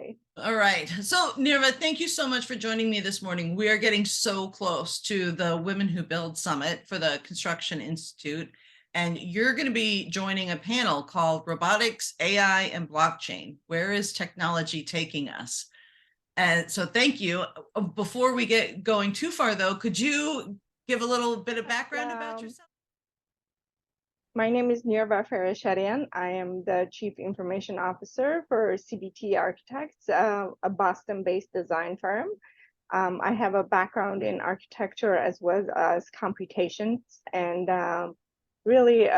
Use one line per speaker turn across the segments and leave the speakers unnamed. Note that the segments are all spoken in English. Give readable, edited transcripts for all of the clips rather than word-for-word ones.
Hi.
All right. So, Nirva, thank you so much for joining me this morning. We are getting so close to the Women Who Build Summit for the Construction Institute, and you're going to be joining a panel called Robotics, AI, and Blockchain. Where is technology taking us? And so thank you. Before we get going too far, though, could you give a little bit of background about yourself?
My name is Nirva Fereshetian. I am the Chief Information Officer for CBT Architects, a Boston-based design firm. I have a background in architecture as well as computations, and really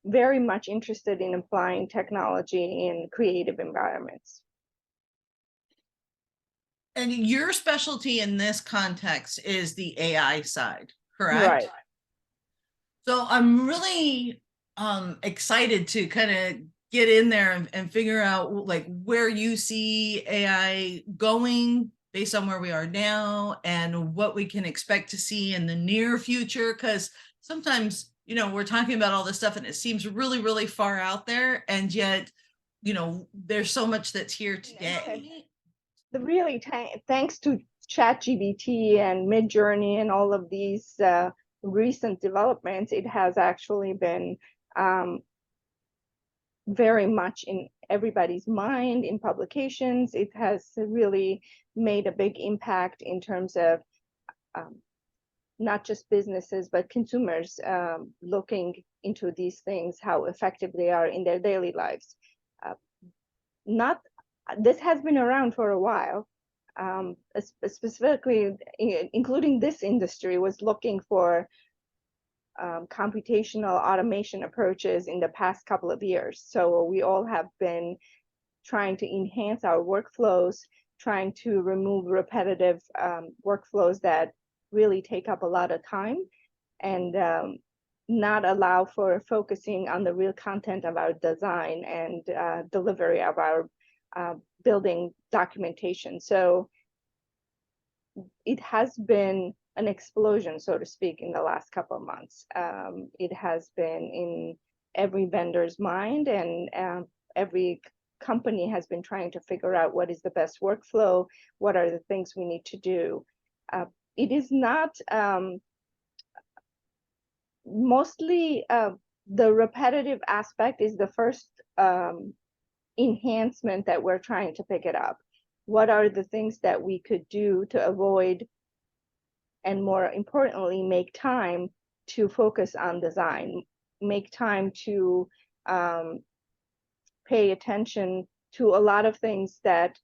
very much interested in applying technology in creative environments.
And your specialty in this context is the AI side, correct?
Right.
So I'm really excited to kind of get in there and figure out like where you see AI going based on where we are now and what we can expect to see in the near future. Because sometimes, we're talking about all this stuff and it seems really, really far out there. And yet, there's so much that's here today.
Really, thanks to ChatGPT and Midjourney and all of these recent developments, it has actually been very much in everybody's mind in publications. It has really made a big impact in terms of not just businesses, but consumers looking into these things, how effective they are in their daily lives. This has been around for a while. Specifically, including this industry, was looking for computational automation approaches in the past couple of years. So we all have been trying to enhance our workflows, trying to remove repetitive workflows that really take up a lot of time, and not allow for focusing on the real content of our design and delivery of our building documentation. So it has been an explosion, so to speak, in the last couple of months. It has been in every vendor's mind, and every company has been trying to figure out what is the best workflow, what are the things we need to do. It is not mostly the repetitive aspect is the first enhancement that we're trying to pick it up. What are the things that we could do to avoid, and more importantly, make time to focus on design, make time to pay attention to a lot of things that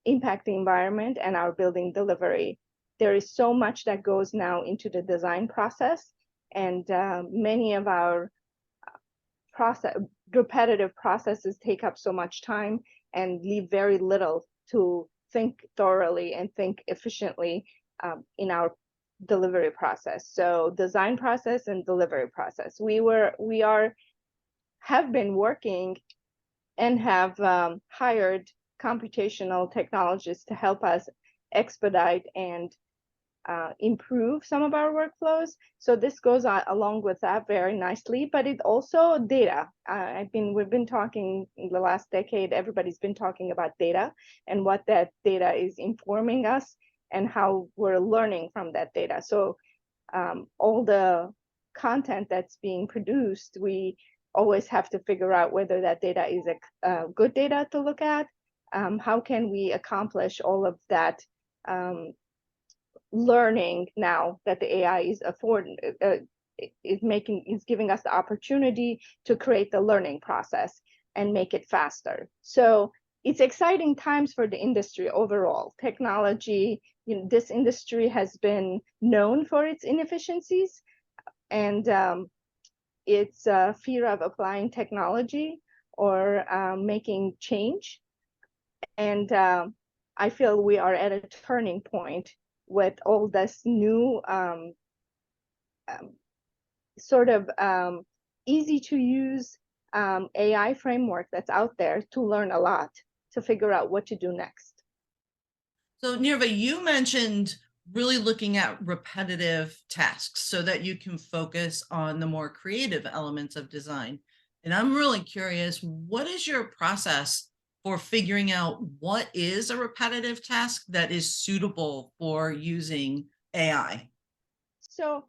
impact the environment and our building delivery. There is so much that goes now into the design process, and many of our repetitive processes take up so much time and leave very little to think thoroughly and think efficiently in our delivery process. So design process and delivery process. We have been working and have hired computational technologists to help us expedite and improve some of our workflows. So this goes on along with that very nicely, but it also data. We've been talking in the last decade, everybody's been talking about data and what that data is informing us and how we're learning from that data. So all the content that's being produced, we always have to figure out whether that data is a good data to look at. How can we accomplish all of that learning now that the AI is giving us the opportunity to create the learning process and make it faster. So it's exciting times for the industry overall. Technology, this industry has been known for its inefficiencies and its fear of applying technology or making change. And I feel we are at a turning point with all this new sort of easy to use AI framework that's out there to learn a lot, to figure out what to do next.
So Nirva, you mentioned really looking at repetitive tasks so that you can focus on the more creative elements of design. And I'm really curious, what is your process for figuring out what is a repetitive task that is suitable for using AI?
So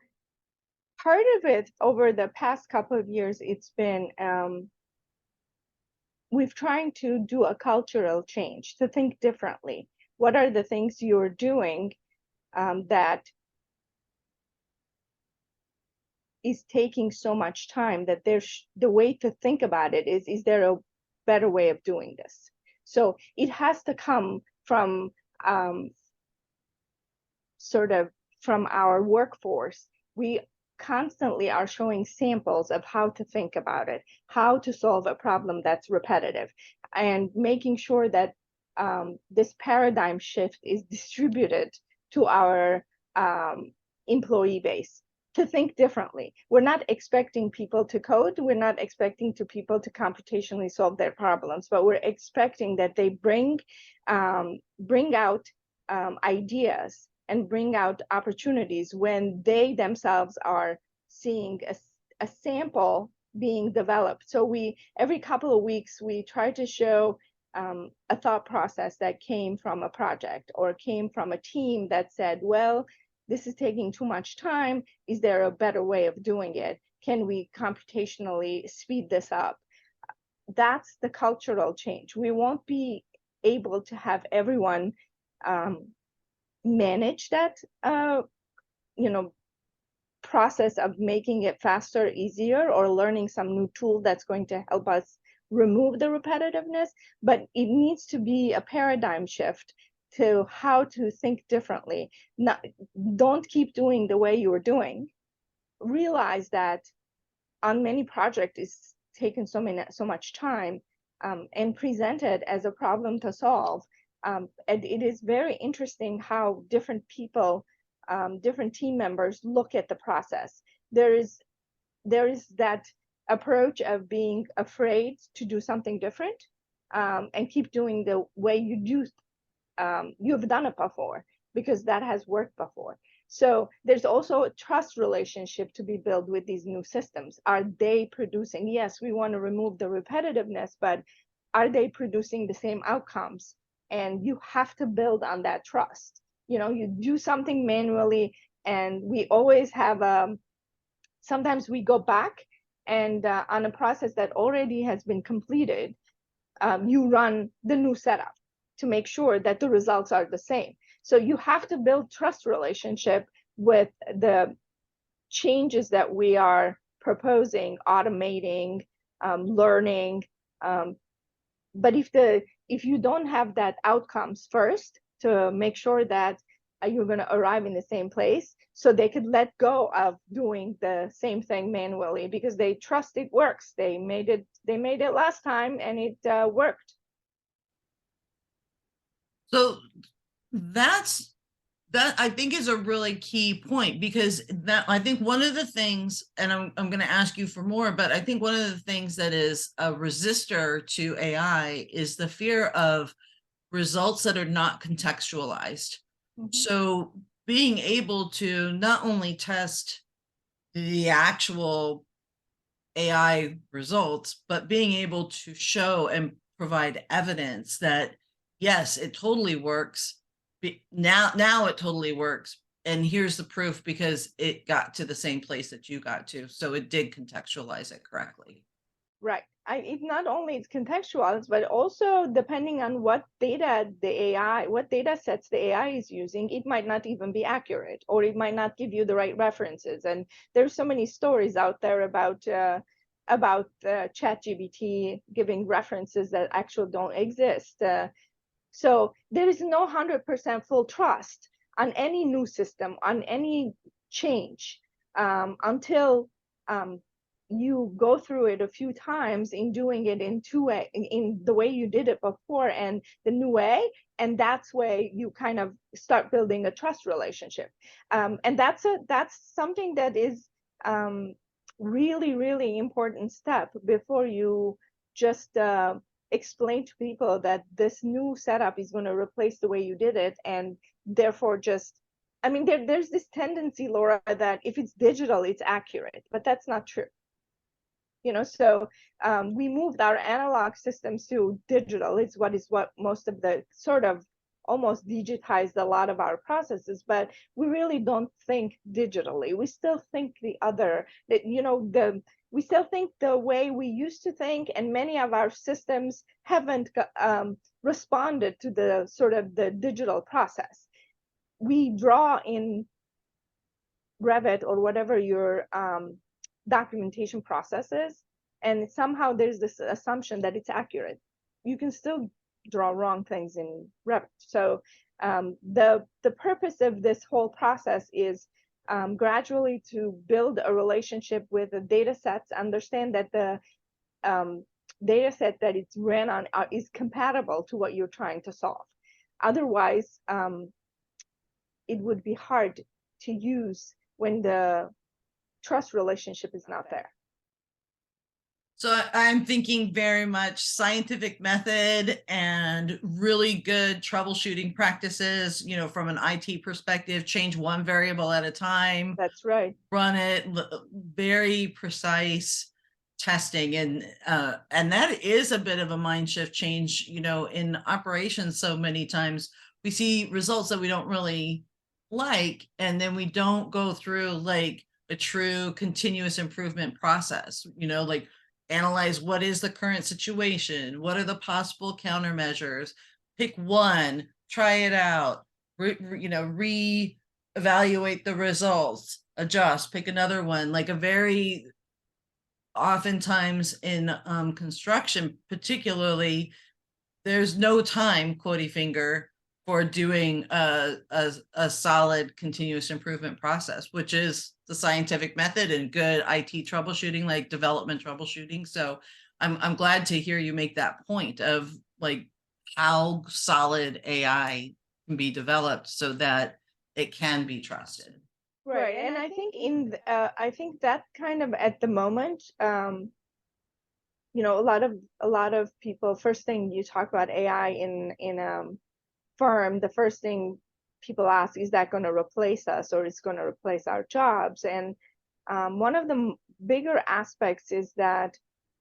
part of it over the past couple of years, it's been we've trying to do a cultural change to think differently. What are the things you're doing that is taking so much time that there's the way to think about it is there a better way of doing this? So it has to come from um, sort of from our workforce. We constantly are showing samples of how to think about it, how to solve a problem that's repetitive, and making sure that this paradigm shift is distributed to our employee base to think differently. We're not expecting people to code. We're not expecting people to computationally solve their problems, but we're expecting that they bring out ideas and bring out opportunities when they themselves are seeing a sample being developed. So we, every couple of weeks, we try to show a thought process that came from a project or came from a team that said, well, this is taking too much time. Is there a better way of doing it? Can we computationally speed this up? That's the cultural change. We won't be able to have everyone manage that process of making it faster, easier, or learning some new tool that's going to help us remove the repetitiveness, but it needs to be a paradigm shift to how to think differently. Don't keep doing the way you were doing. Realize that on many projects it's taken so much time, and present it as a problem to solve. And it is very interesting how different people, different team members look at the process. There is that approach of being afraid to do something different, and keep doing the way you've done it before because that has worked before. So there's also a trust relationship to be built with these new systems. Are they producing? Yes, we want to remove the repetitiveness, but are they producing the same outcomes? And you have to build on that trust. You do something manually, and we always have sometimes we go back and on a process that already has been completed, you run the new setup to make sure that the results are the same. So you have to build trust relationship with the changes that we are proposing, automating, learning. But if you don't have that outcomes first to make sure that you're going to arrive in the same place, so they could let go of doing the same thing manually because they trust it works. They made it last time and it worked.
So that I think is a really key point, because that I think one of the things, and I'm going to ask you for more, but I think one of the things that is a resistor to AI is the fear of results that are not contextualized. So being able to not only test the actual AI results, but being able to show and provide evidence that yes, it totally works. Now it totally works. And here's the proof because it got to the same place that you got to. So it did contextualize it correctly.
Right. It not only it's contextual, but also depending on what data sets the AI is using, it might not even be accurate, or it might not give you the right references. And there's so many stories out there about ChatGPT giving references that actually don't exist. So there is no 100% full trust on any new system, on any change, until you go through it a few times in doing it in the way you did it before and the new way. And that's where you kind of start building a trust relationship. And that's something that is really, really important step before you just explain to people that this new setup is going to replace the way you did it, and therefore there's this tendency, Laura, that if it's digital, it's accurate, but that's not true. So we moved our analog systems to digital. It's what most of the sort of almost digitized a lot of our processes, but we really don't think digitally. We still think we still think the way we used to think, and many of our systems haven't responded to the sort of the digital process. We draw in Revit or whatever your documentation process is, and somehow there's this assumption that it's accurate. You can still draw wrong things in Revit. So the purpose of this whole process is gradually to build a relationship with the data sets, understand that the data set that it's ran on is compatible to what you're trying to solve. Otherwise, it would be hard to use when the trust relationship is not there.
So I'm thinking very much scientific method and really good troubleshooting practices, from an IT perspective, change one variable at a time.
That's right.
Run it, very precise testing. And that is a bit of a mind shift change, in operations. So many times we see results that we don't really like, and then we don't go through like a true continuous improvement process, like analyze what is the current situation, what are the possible countermeasures, pick one, try it out, re-evaluate the results, adjust, pick another one. Like a very oftentimes in construction particularly, there's no time, quotey finger, for doing a solid continuous improvement process, which is the scientific method and good IT troubleshooting, like development troubleshooting. So I'm glad to hear you make that point of like how solid AI can be developed so that it can be trusted.
Right, and I think I think that kind of at the moment, a lot of people, first thing you talk about AI in firm, the first thing people ask, is that going to replace us, or is going to replace our jobs? And one of the bigger aspects is that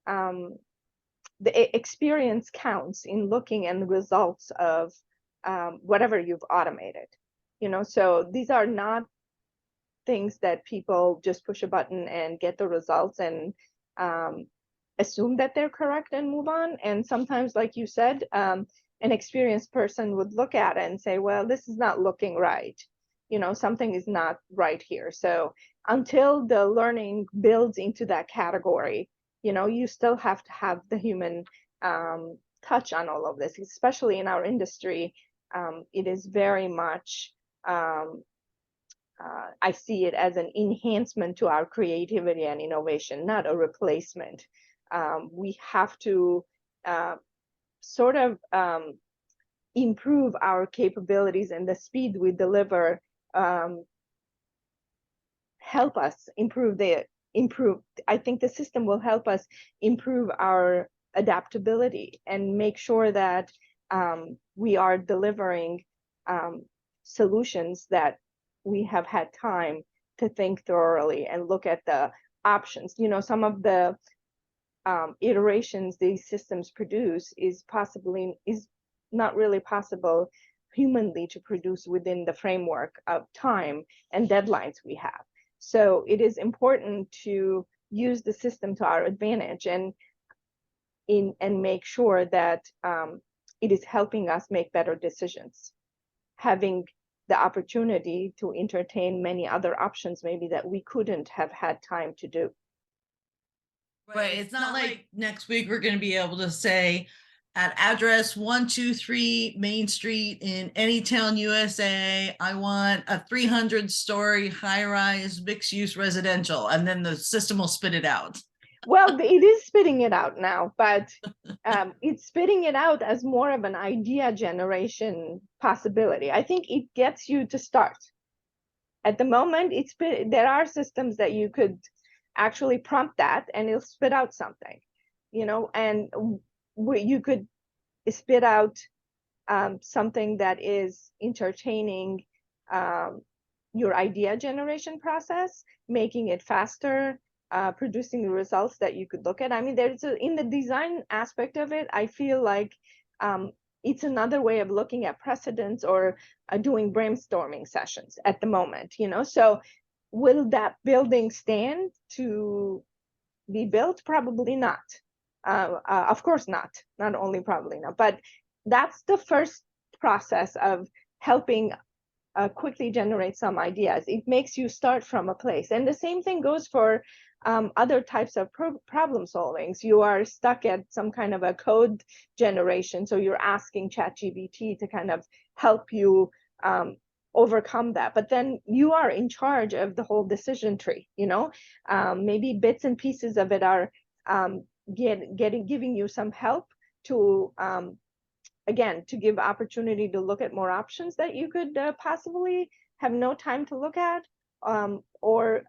the experience counts in looking at the results of whatever you've automated. So these are not things that people just push a button and get the results and assume that they're correct and move on. And sometimes, like you said, an experienced person would look at it and say, well, this is not looking right. Something is not right here. So until the learning builds into that category, you still have to have the human touch on all of this, especially in our industry. It is very much, I see it as an enhancement to our creativity and innovation, not a replacement. We have to sort of improve our capabilities, and the speed we deliver help us improve. I think the system will help us improve our adaptability and make sure that we are delivering solutions that we have had time to think thoroughly and look at the options. Some of the iterations these systems produce is not really possible humanly to produce within the framework of time and deadlines we have. So it is important to use the system to our advantage and make sure that it is helping us make better decisions, having the opportunity to entertain many other options maybe that we couldn't have had time to do.
Right. It's not like next week we're going to be able to say at address 123 Main Street in any town USA, I want a 300-story high-rise mixed-use residential, and then the system will spit it out.
Well, it is spitting it out now, but it's spitting it out as more of an idea generation possibility. I think it gets you to start. At the moment, there are systems that you could actually prompt that and it'll spit out something, and you could spit out something that is entertaining your idea generation process, making it faster, producing the results that you could look at. I mean, in the design aspect of it, I feel like it's another way of looking at precedents or doing brainstorming sessions at the moment, So will that building stand to be built? Probably not. Of course not. Not only probably not, but that's the first process of helping quickly generate some ideas. It makes you start from a place. And the same thing goes for other types of problem solvings. You are stuck at some kind of a code generation, so you're asking ChatGPT to kind of help you overcome that. But then you are in charge of the whole decision tree. Maybe bits and pieces of it are giving you some help to again, to give opportunity to look at more options that you could possibly have no time to look at, or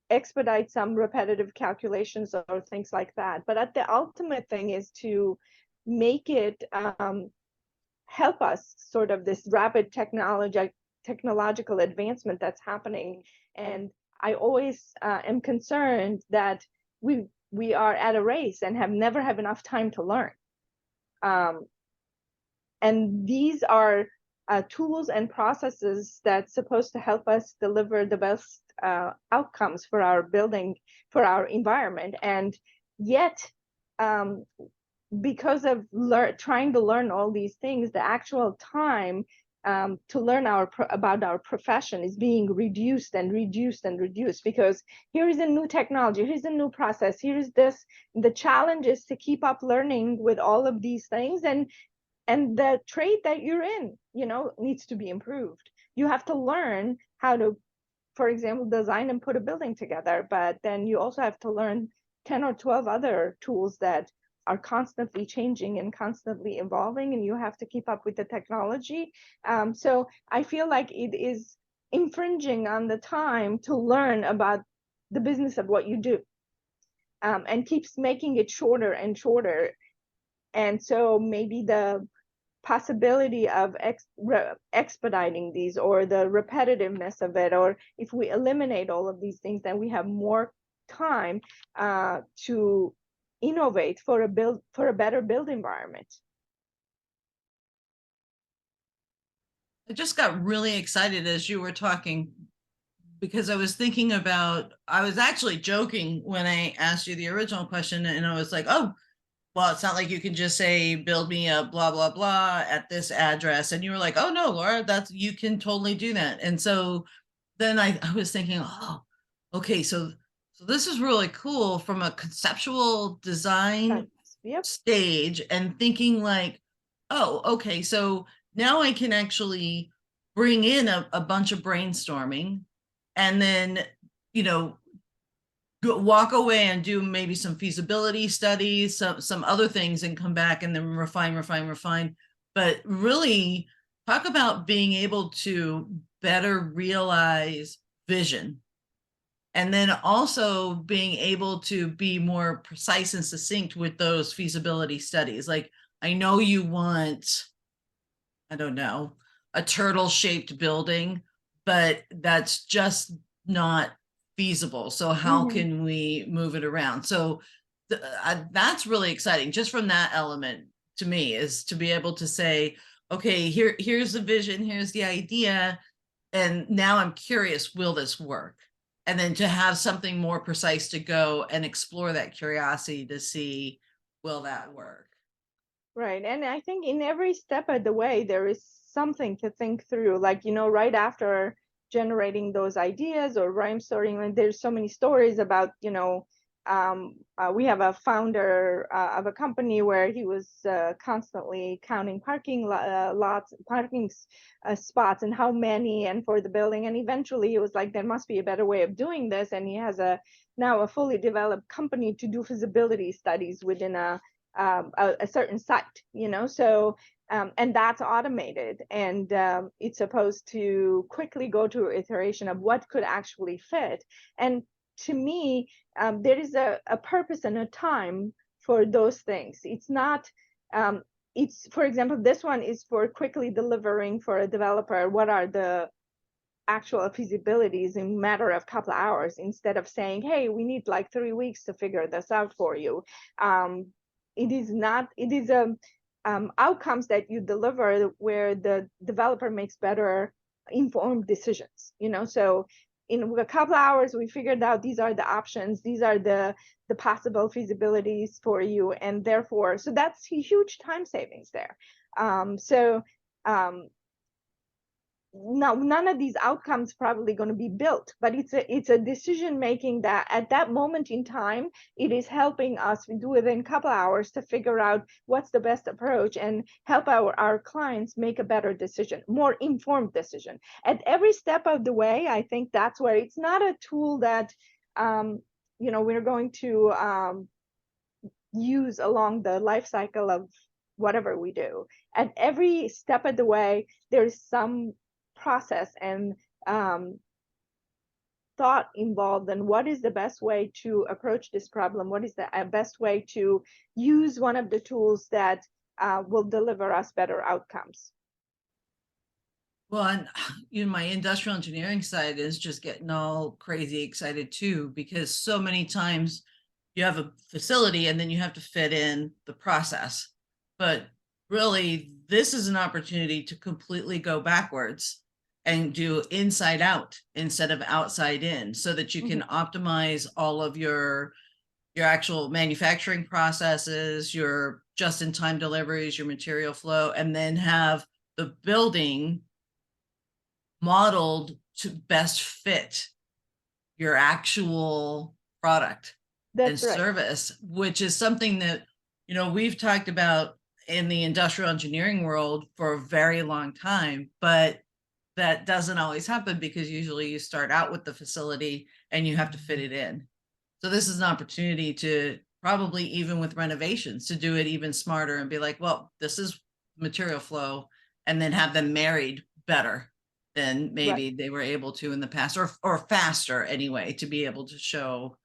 expedite some repetitive calculations or things like that. But the ultimate thing is to make it help us sort of this rapid technological advancement that's happening. And I always am concerned that we are at a race and never have enough time to learn. And these are tools and processes that's supposed to help us deliver the best outcomes for our building, for our environment. And yet, because of trying to learn all these things, the actual time to learn about our profession is being reduced and reduced and reduced, because here is a new technology, here's a new process, here's this. The challenge is to keep up learning with all of these things, and the trade that you're in, needs to be improved. You have to learn how to, for example, design and put a building together, but then you also have to learn 10 or 12 other tools that are constantly changing and constantly evolving, and you have to keep up with the technology. So I feel like it is infringing on the time to learn about the business of what you do, and keeps making it shorter and shorter. And so maybe the possibility of expediting these, or the repetitiveness of it, or if we eliminate all of these things, then we have more time to innovate for a better build environment.
I just got really excited as you were talking, because I was thinking about, I was actually joking when I asked you the original question, and I was like, oh, well, it's not like you can just say, build me a blah, blah, blah at this address. And you were like, oh no, Laura, you can totally do that. And so then I was thinking, oh, okay, so this is really cool from a conceptual design stage, and thinking like, oh, okay, so now I can actually bring in a bunch of brainstorming, and then, walk away and do maybe some feasibility studies, some other things, and come back and then refine. But really talk about being able to better realize vision, and then also being able to be more precise and succinct with those feasibility studies. Like, I know you want, I don't know, a turtle-shaped building, but that's just not feasible. So how can we move it around? So that's really exciting, just from that element to me, is to be able to say, okay, here's the vision, here's the idea, and now I'm curious, will this work? And then to have something more precise to go and explore that curiosity to see, will that work?
Right. And I think in every step of the way, there is something to think through. Like, right after generating those ideas or brainstorming, and there's so many stories about, we have a founder of a company where he was constantly counting parking spots and how many, and for the building. And eventually he was like, there must be a better way of doing this. And he has now a fully developed company to do feasibility studies within a certain site, so and that's automated, and it's supposed to quickly go to iteration of what could actually fit. And to me, there is a purpose and a time for those things. It's not it's, for example, this one is for quickly delivering for a developer. What are the actual feasibilities in a matter of a couple of hours, instead of saying, hey, we need like 3 weeks to figure this out for you. It is not, it is outcomes that you deliver where the developer makes better informed decisions, so in a couple of hours we figured out these are the options, these are the possible feasibilities for you, and therefore, so that's huge time savings there. Now, none of these outcomes probably going to be built, but it's a decision making that at that moment in time, it is helping us. We do it in a couple hours to figure out what's the best approach and help our clients make a better decision, more informed decision. At every step of the way, I think that's where it's not a tool that we're going to use along the life cycle of whatever we do. At every step of the way, there's some process and thought involved in what is the best way to approach this problem, what is the best way to use one of the tools that will deliver us better outcomes.
Well, and my industrial engineering side is just getting all crazy excited too, because so many times you have a facility and then you have to fit in the process. But really, this is an opportunity to completely go backwards and do inside out instead of outside in, so that you can optimize all of your actual manufacturing processes, your just-in-time deliveries, your material flow, and then have the building modeled to best fit your actual product and service, which is something that, we've talked about in the industrial engineering world for a very long time, but that doesn't always happen because usually you start out with the facility and you have to fit it in. So this is an opportunity to probably, even with renovations, to do it even smarter and be like, well, this is material flow, and then have them married better than maybe they were able to in the past, or faster anyway, to be able to show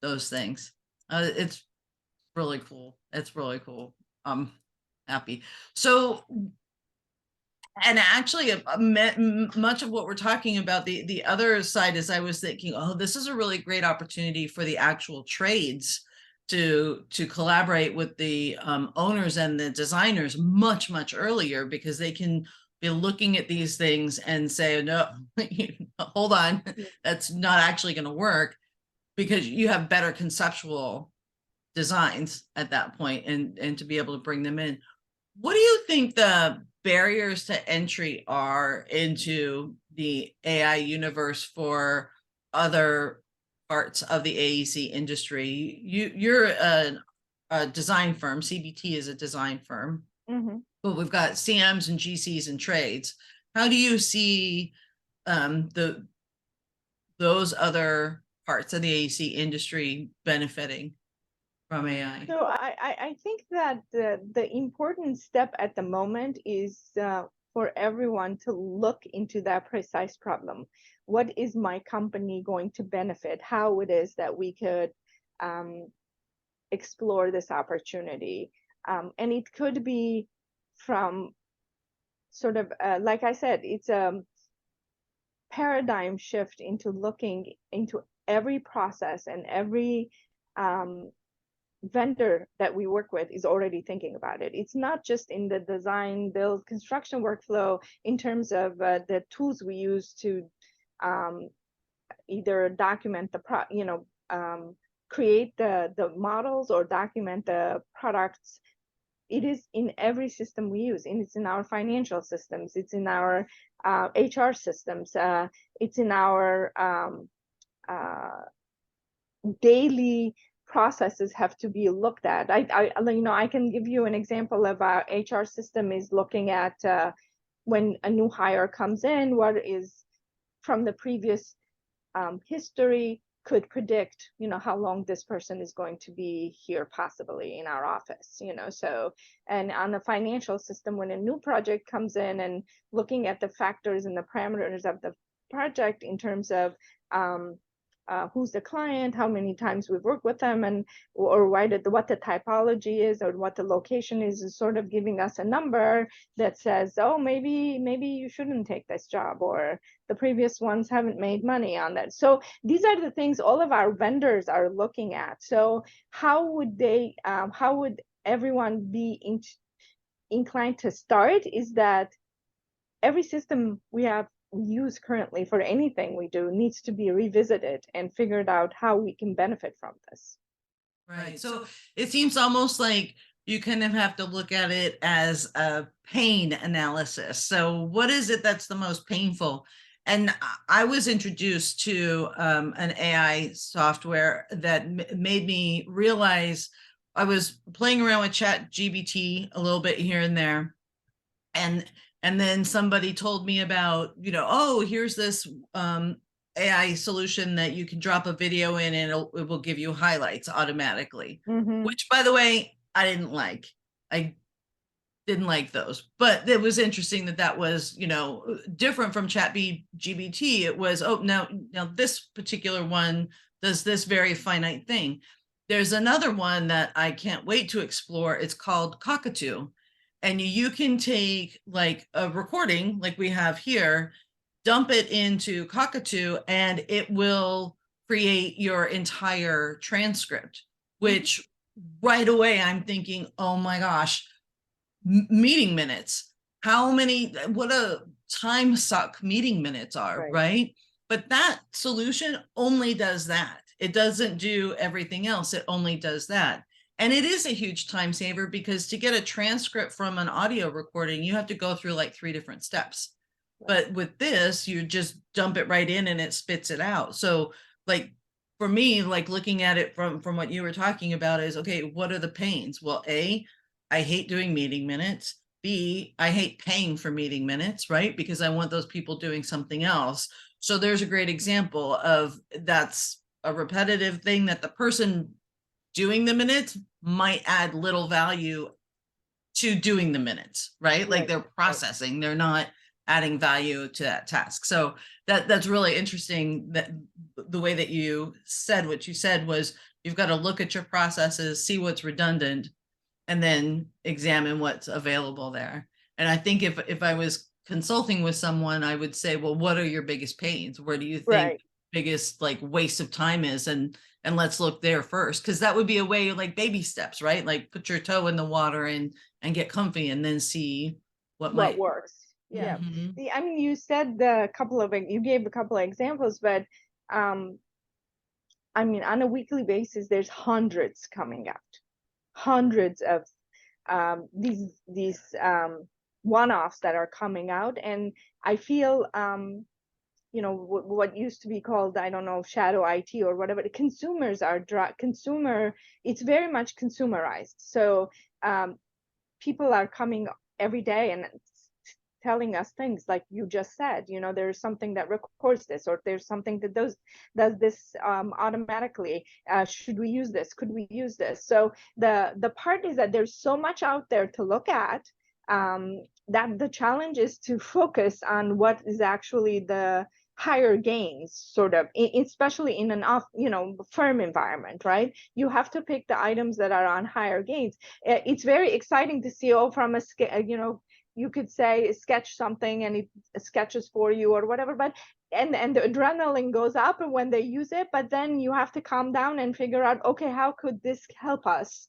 those things. It's really cool. It's really cool. I'm happy. So, and actually much of what we're talking about, the other side is, I was thinking, oh, this is a really great opportunity for the actual trades to collaborate with the owners and the designers much earlier, because they can be looking at these things and say, no, hold on, that's not actually going to work, because you have better conceptual designs at that point, and to be able to bring them in. What do you think the barriers to entry are into the AI universe for other parts of the AEC industry? You're a design firm. CBT is a design firm, but we've got CMs and GCs and trades. How do you see those other parts of the AEC industry benefiting from AI?
So I think that the important step at the moment is for everyone to look into that precise problem. What is my company going to benefit? How it is that we could explore this opportunity? And it could be from sort of, like I said, it's a paradigm shift into looking into every process, and every vendor that we work with is already thinking about it. It's not just in the design, build, construction workflow in terms of the tools we use to either document the create the models or document the products. It is in every system we use, and it's in our financial systems, it's in our HR systems, it's in our daily processes have to be looked at. I can give you an example of our HR system is looking at when a new hire comes in, what is from the previous history could predict, how long this person is going to be here, possibly in our office, so, and on the financial system, when a new project comes in, and looking at the factors and the parameters of the project in terms of who's the client, how many times we've worked with them, and or what the typology is or what the location is sort of giving us a number that says, oh, maybe you shouldn't take this job, or the previous ones haven't made money on that. So these are the things all of our vendors are looking at. So how would everyone be inclined to start is that every system we use currently for anything we do needs to be revisited and figured out how we can benefit from this.
Right. So it seems almost like you kind of have to look at it as a pain analysis. So what is it that's the most painful? And I was introduced to an AI software that made me realize I was playing around with ChatGPT a little bit here and there. And then somebody told me about, oh, here's this AI solution that you can drop a video in and it will give you highlights automatically, which, by the way, I didn't like. I didn't like those, but it was interesting that was, different from ChatGPT. It was, oh, now this particular one does this very finite thing. There's another one that I can't wait to explore. It's called Cockatoo. And you can take like a recording like we have here, dump it into Cockatoo, and it will create your entire transcript, which right away I'm thinking, oh my gosh, meeting minutes. What a time suck meeting minutes are, right? But that solution only does that. It doesn't do everything else. It only does that. And it is a huge time saver because to get a transcript from an audio recording, you have to go through like 3 different steps. But with this, you just dump it right in and it spits it out. So like for me, like looking at it from what you were talking about is, okay, what are the pains? Well, A, I hate doing meeting minutes. B, I hate paying for meeting minutes, right? Because I want those people doing something else. So there's a great example of that's a repetitive thing that the person doing the minutes might add little value to doing the minutes, right? Like they're processing, they're not adding value to that task. So that's really interesting, that the way that you said what you said was you've got to look at your processes, see what's redundant, and then examine what's available there. And I think if I was consulting with someone, I would say, well, what are your biggest pains? Where do you think biggest like waste of time is? And let's look there first, because that would be a way, like baby steps, right? Like put your toe in the water and get comfy, and then see what
works. Yeah. I mean, you said you gave a couple of examples, but I mean, on a weekly basis, there's hundreds coming out, hundreds of these one-offs that are coming out, and I feel what used to be called, I don't know, shadow IT or whatever, the consumers are it's very much consumerized. So people are coming every day and telling us things like you just said, there's something that records this, or there's something that does this automatically. Should we use this? Could we use this? So the part is that there's so much out there to look at, that the challenge is to focus on what is actually the higher gains, sort of, especially in an firm environment, right? You have to pick the items that are on higher gains. It's very exciting to see, from a you could say sketch something and it sketches for you or whatever, but and the adrenaline goes up when they use it, but then you have to calm down and figure out, okay, how could this help us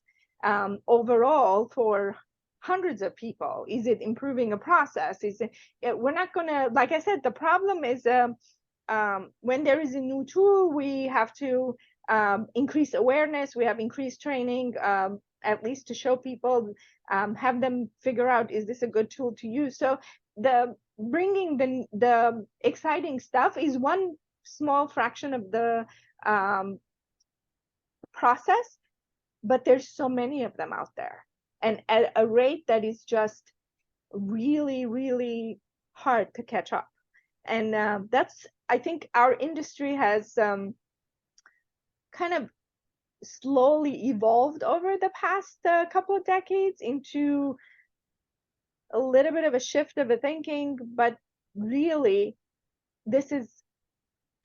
overall for hundreds of people? Is it improving a process? We're not gonna, like I said, the problem is when there is a new tool, we have to increase awareness, we have increased training, at least to show people, have them figure out, is this a good tool to use? So bringing the exciting stuff is one small fraction of the process, but there's so many of them out there, and at a rate that is just really, really hard to catch up. And I think our industry has kind of slowly evolved over the past couple of decades into a little bit of a shift of a thinking, but really this is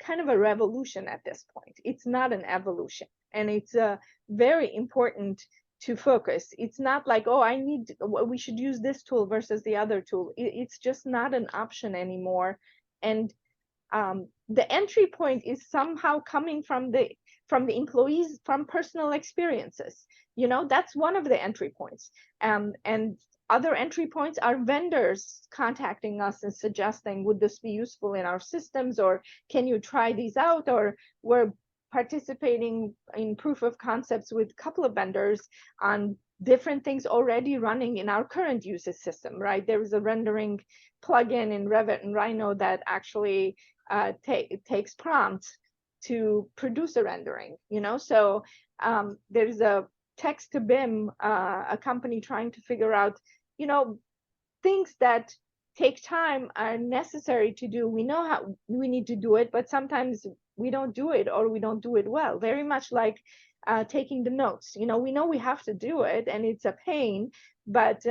kind of a revolution at this point. It's not an evolution, and it's very important to focus. It's not like, oh, we should use this tool versus the other tool. It's just not an option anymore. And the entry point is somehow coming from the employees, from personal experiences. That's one of the entry points. And other entry points are vendors contacting us and suggesting, would this be useful in our systems, or can you try these out? Or we're participating in proof of concepts with a couple of vendors on different things already running in our current usage system, right? There is a rendering plugin in Revit and Rhino that actually takes prompts to produce a rendering, so there's a text to BIM, a company trying to figure out, things that take time are necessary to do. We know how we need to do it, but sometimes we don't do it, or we don't do it well. Very much like taking the notes. We know we have to do it, and it's a pain, but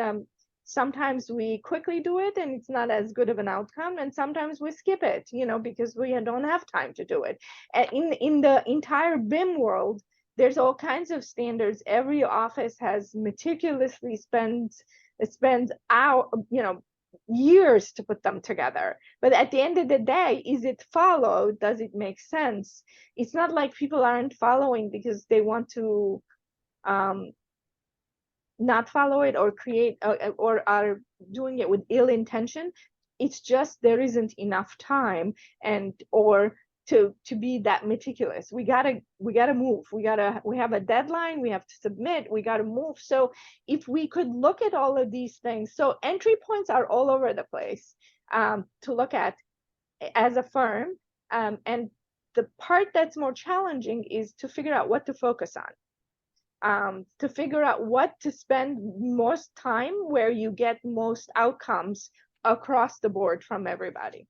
sometimes we quickly do it and it's not as good of an outcome, and sometimes we skip it, because we don't have time to do it. In the entire BIM world, there's all kinds of standards. Every office has meticulously spends out, years to put them together. But at the end of the day, is it followed? Does it make sense? It's not like people aren't following because they want to not follow it, or create, or are doing it with ill intention. It's just there isn't enough time, or to be that meticulous. We gotta move. We have a deadline. We have to submit. We gotta move. So if we could look at all of these things, so entry points are all over the place to look at as a firm, and the part that's more challenging is to figure out what to focus on. To figure out what to spend most time, where you get most outcomes across the board from everybody.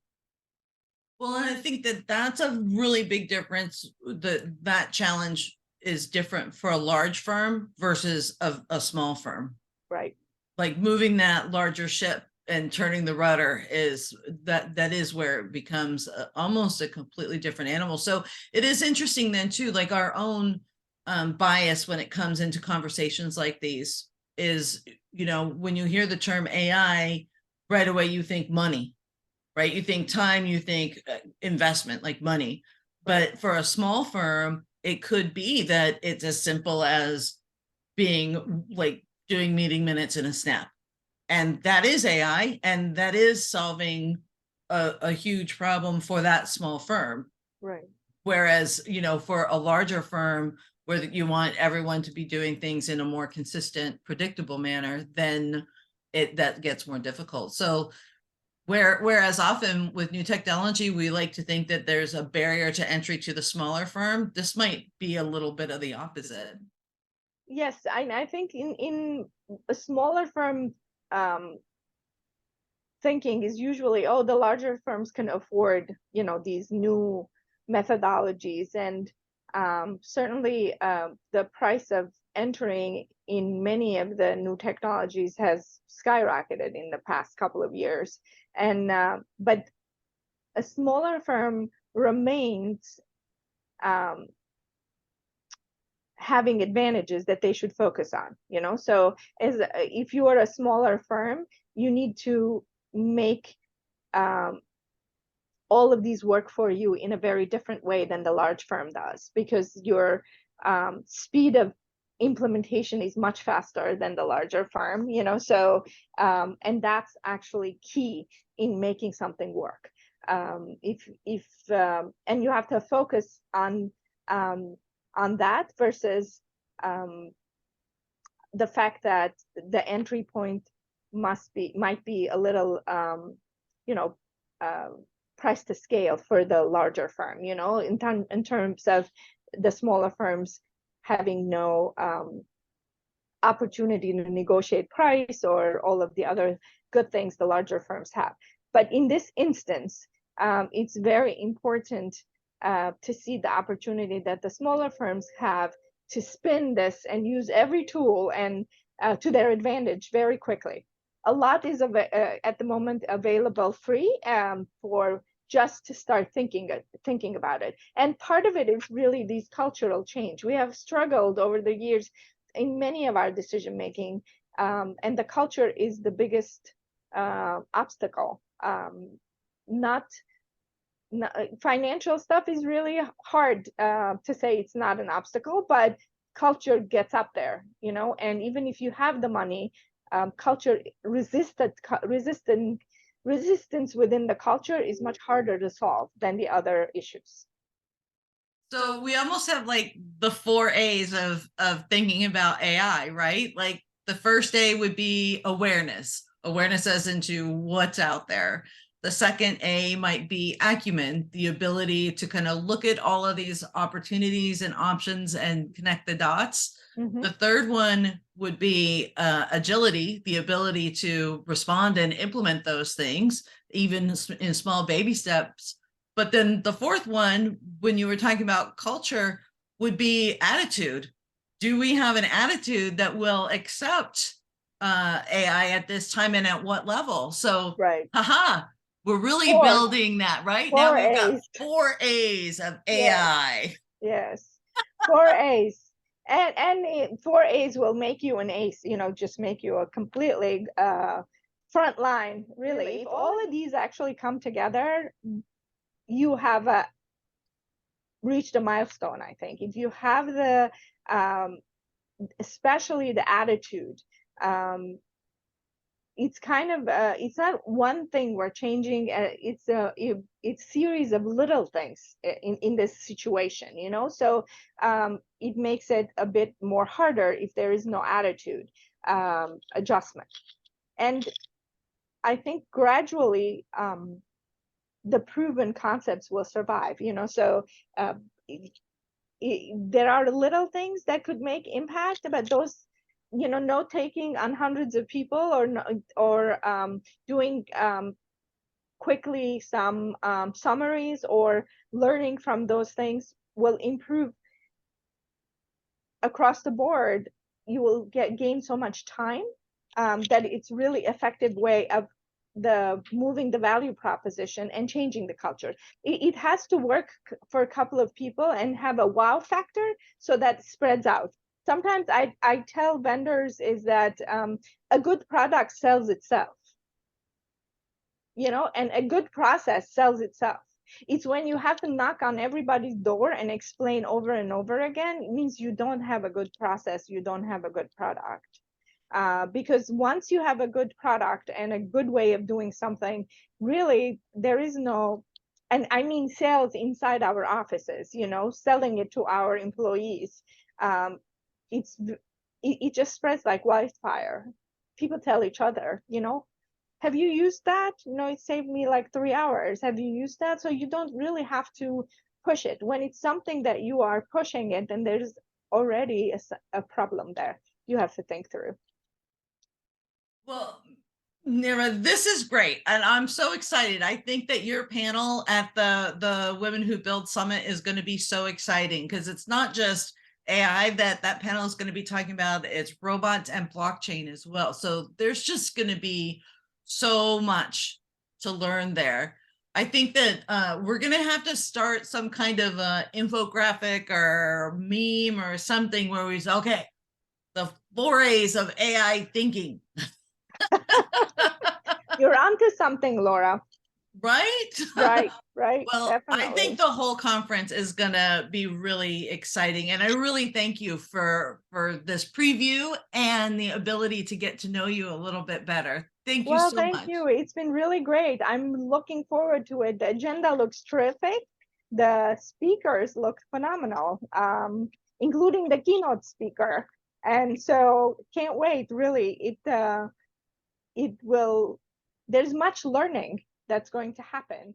Well, and I think that that's a really big difference. That challenge is different for a large firm versus a small firm.
Right.
Like moving that larger ship and turning the rudder is that is where it becomes almost a completely different animal. So it is interesting then too, like our own bias when it comes into conversations like these is, when you hear the term AI, right away you think money, right? You think time, you think investment, like money. But for a small firm, it could be that it's as simple as being like doing meeting minutes in a Snap. And that is AI, and that is solving a huge problem for that small firm.
Right.
Whereas, for a larger firm, where you want everyone to be doing things in a more consistent, predictable manner, then that gets more difficult. So whereas often with new technology, we like to think that there's a barrier to entry to the smaller firm, this might be a little bit of the opposite.
Yes, I think in a smaller firm, thinking is usually, oh, the larger firms can afford, these new methodologies, and certainly the price of entering in many of the new technologies has skyrocketed in the past couple of years. And but a smaller firm remains having advantages that they should focus on. So if you are a smaller firm, you need to make all of these work for you in a very different way than the large firm does, because your speed of implementation is much faster than the larger firm, so and that's actually key in making something work. If and you have to focus on that versus the fact that the entry point might be a little price to scale for the larger firm, in terms of the smaller firms having no opportunity to negotiate price or all of the other good things the larger firms have. But in this instance, it's very important to see the opportunity that the smaller firms have to spin this and use every tool and to their advantage very quickly. A lot is at the moment available free for just to start thinking about it. And part of it is really these cultural change. We have struggled over the years in many of our decision making, and the culture is the biggest obstacle. Not financial stuff is really hard to say it's not an obstacle, but culture gets up there, and even if you have the money, culture resistance within the culture is much harder to solve than the other issues.
So we almost have like the 4 A's of thinking about AI, right? Like the first A would be awareness as into what's out there. The second A might be acumen, the ability to kind of look at all of these opportunities and options and connect the dots.
Mm-hmm.
The third one would be agility, the ability to respond and implement those things, even in small baby steps. But then the fourth one, when you were talking about culture, would be attitude. Do we have an attitude that will accept AI at this time, and at what level? So,
right.
We're really
Four.
building that, right?
Four
Now we've got
A's.
4 A's of AI.
Yes. 4 A's. And 4 A's will make you an ace, just make you a completely front line, really. If all of these actually come together, you have reached a milestone, I think. If you have the, especially the attitude, it's kind of it's not one thing we're changing. It's series of little things in this situation, So it makes it a bit more harder if there is no attitude adjustment. And I think gradually the proven concepts will survive, So there are little things that could make impact, but those, note taking on hundreds of people, or doing quickly some summaries or learning from those things will improve across the board. You will gain so much time that it's really effective way of moving the value proposition and changing the culture. It has to work for a couple of people and have a wow factor so that spreads out. Sometimes I tell vendors is that a good product sells itself, and a good process sells itself. It's when you have to knock on everybody's door and explain over and over again, it means you don't have a good process, you don't have a good product. Because once you have a good product and a good way of doing something, really there is no, and I mean sales inside our offices, selling it to our employees. It just spreads like wildfire. People tell each other, have you used that? It saved me like 3 hours. Have you used that? So you don't really have to push it. When it's something that you are pushing it, then there's already a problem there you have to think through.
Well, Nirva, this is great, and I'm so excited. I think that your panel at the Women Who Build Summit is going to be so exciting, because it's not just AI that panel is going to be talking about, it's robots and blockchain as well. So there's just going to be so much to learn there. I think that we're going to have to start some kind of infographic or meme or something where we say, okay, the 4 A's of AI thinking.
You're onto something, Laura.
Right?
Right.
Well,
Definitely.
I think the whole conference is gonna be really exciting, and I really thank you for this preview and the ability to get to know you a little bit better. Thank you so much.
Thank you. It's been really great. I'm looking forward to it. The agenda looks terrific. The speakers look phenomenal, including the keynote speaker. And so can't wait, really. It will, there's much learning that's going to happen.